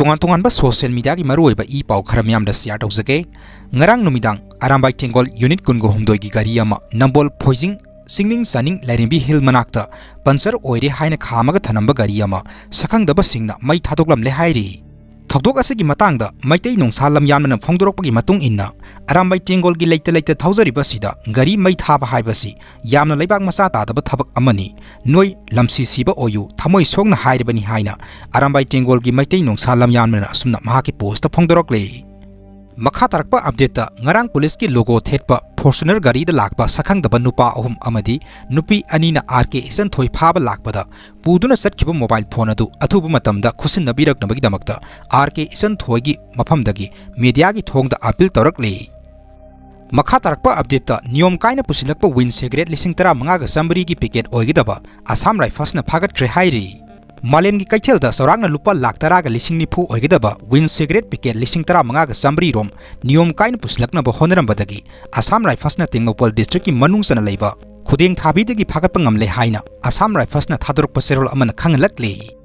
Tungan social media ki maruoiba i pau khara miyam da share tawjake ngarang numidang Arambai Tengol unit kungo humdoi gi gari ama nambol poising singning saning Larimbi hill manakta panser oire haina khamaga thanamba gari ama sakhangdaba singna Mei Thadoklamle hairi thokdok asigi matangda Meitei Nongsa Lanyanbana Pendaba matung inna Arambai Tengol gi leita thaujariba sida gari mei thaba haibasi yamna leibak macha tadaba thabak amani noi lamsi siba oyu thamoi songna hairibani haina Arambai Tengol gi Meitei Nongsa Lanyanbana asumna mahaki post Fongdokhre makha tarakpa update ta ngarang police ki logo thetpa Fortuner gari da lakpa sakhangdaba nupa ahum amadi nupi anina RK isan thoi phaba lakpada puduna satkhiba mobile phone adu athuba matamda khusin nabiraknabagi damakta RK isan thoi gi mafamdagi media gi thongda appeal torakle makha tarakpa update ta niyom kaina pusilakpa win cigarette lising tara manga ga sambri gi packet oigidaba Assam Rifles na phagatkhre hairi Malem gi kaithel da sorangna lupa lakh tara ga lising nifu oigidaba win cigarette packet lising tara manga ga sambri rom niyom kaina pusilakna ba honaram badagi Assam Rifles na Tengol district ki manungsana leiba khudeng thabi dagi phagatpa ngamle haina Assam Rifles na thadorok pa serol amana khanglakle